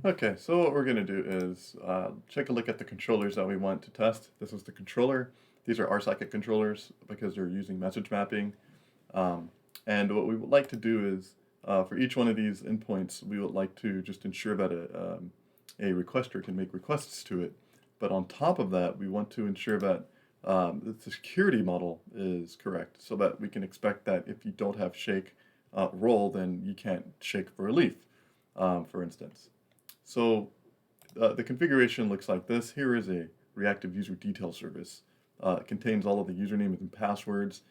Okay, so what we're going to do is take a look at the controllers that we want to test. This is the controller. These are RSocket controllers because they're using message mapping. Um, and what we would like to do is, for each one of these endpoints, we would like to just ensure that a requester can make requests to it. But on top of that, we want to ensure that the security model is correct so that we can expect that if you don't have shake roll, then you can't shake for a leaf, for instance. So the configuration looks like this. Here is a reactive user detail service. It contains all of the usernames and passwords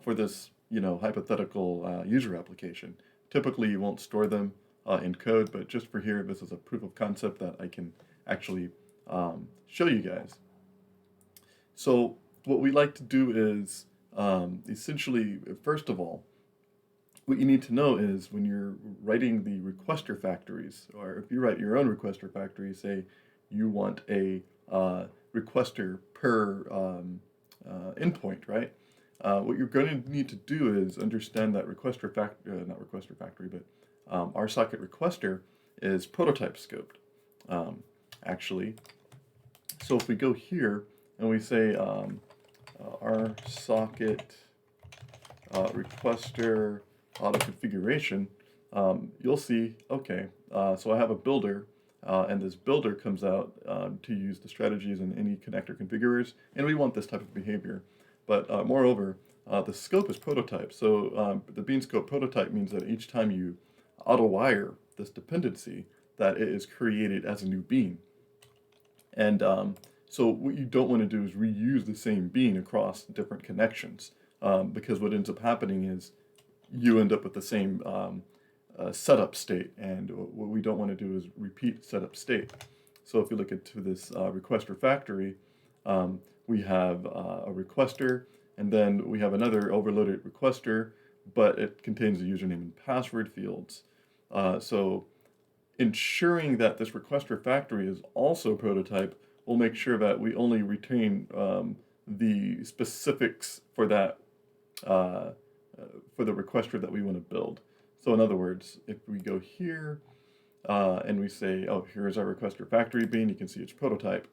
for this, hypothetical user application. Typically, you won't store them in code, but just for here, this is a proof of concept that I can actually show you guys. So what we like to do is essentially, first of all, what you need to know is when you're writing the requester factories, or if you write your own requester factory, say you want a requester per endpoint, right? What you're going to need to do is understand that not requester factory, but RSocket Requester is prototype scoped, actually. So if we go here and we say RSocket Requester auto configuration, you'll see, okay, so I have a builder, and this builder comes out to use the strategies in any connector configurers, and we want this type of behavior. But moreover, the scope is prototype. So the bean scope prototype means that each time you auto-wire this dependency, that it is created as a new bean. And so what you don't want to do is reuse the same bean across different connections, because what ends up happening is you end up with the same setup state, and what we don't want to do is repeat setup state. So if you look into this requester factory, we have a requester, and then we have another overloaded requester, but it contains the username and password fields. So ensuring that this requester factory is also prototype will make sure that we only retain the specifics for that for the requester that we want to build. So in other words, if we go here and we say, oh, here's our requester factory bean, you can see it's prototype.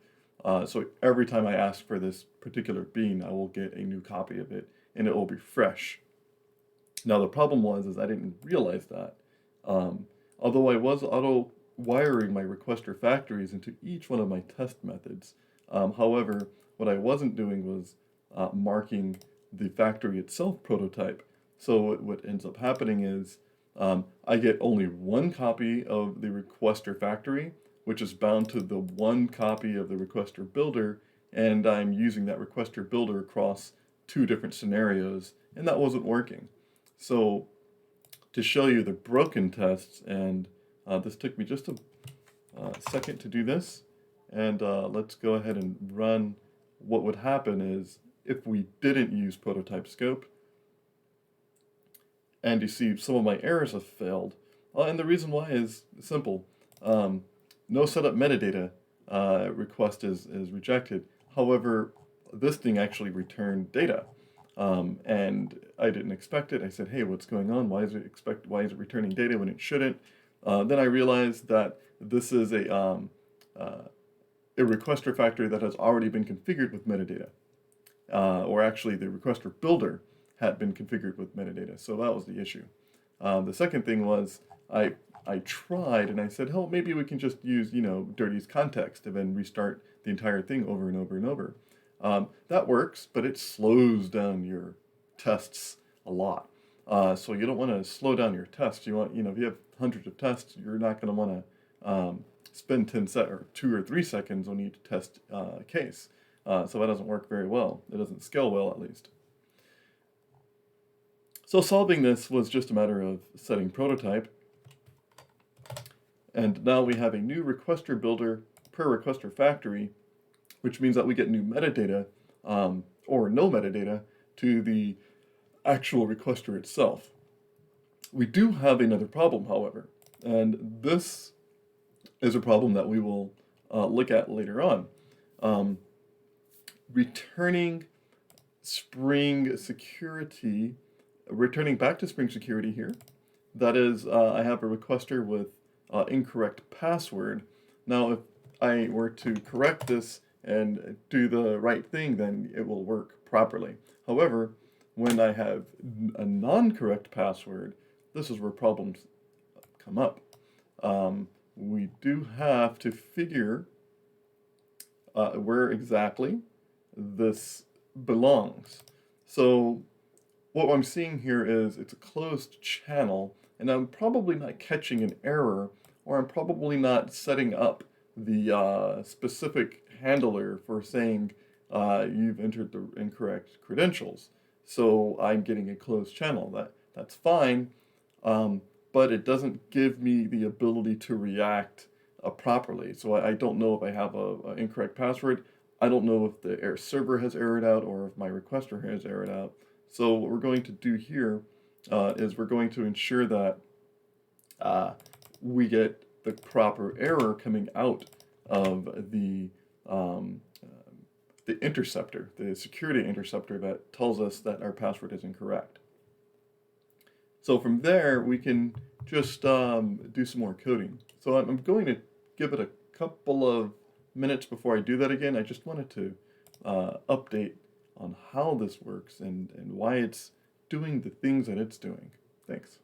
So every time I ask for this particular bean, I will get a new copy of it, and it will be fresh. Now the problem is I didn't realize that. Although I was auto-wiring my requester factories into each one of my test methods, however, what I wasn't doing was marking the factory itself prototype. So what ends up happening is I get only one copy of the requester factory, which is bound to the one copy of the requester builder, and I'm using that requester builder across two different scenarios, and that wasn't working. So to show you the broken tests, and this took me just a second to do this, and let's go ahead and run. What would happen is if we didn't use prototype scope, and you see some of my errors have failed, and the reason why is simple. No setup metadata request is rejected. However, this thing actually returned data. And I didn't expect it. I said, hey, what's going on? Why is it returning data when it shouldn't? Then I realized that this is a requester factory that has already been configured with metadata. Or actually the requester builder had been configured with metadata. So that was the issue. The second thing was I tried and I said, oh, maybe we can just use, dirty's context and then restart the entire thing over and over and over. That works, but it slows down your tests a lot. So you don't want to slow down your tests. You want, if you have hundreds of tests, you're not going to want to spend 2 or 3 seconds on each test case. So that doesn't work very well. It doesn't scale well, at least. So solving this was just a matter of setting prototype. And now we have a new requester builder per requester factory, which means that we get new metadata, or no metadata, to the actual requester itself. We do have another problem, however, and this is a problem that we will look at later on. Returning back to Spring Security here. That is, I have a requester with incorrect password. Now, if I were to correct this and do the right thing, then it will work properly. However, when I have a non-correct password, this is where problems come up. We do have to figure where exactly this belongs. So what I'm seeing here is it's a closed channel, and I'm probably not catching an error, or I'm probably not setting up the specific handler for saying you've entered the incorrect credentials. So I'm getting a closed channel. That's fine, but it doesn't give me the ability to react properly. So I don't know if I have a incorrect password. I don't know if the server has errored out or if my requester has errored out. So what we're going to do here is we're going to ensure that we get the proper error coming out of the interceptor, the security interceptor that tells us that our password is incorrect. So from there, we can just do some more coding. So I'm going to give it a couple of minutes before I do that again. I just wanted to update on how this works and why it's doing the things that it's doing. Thanks.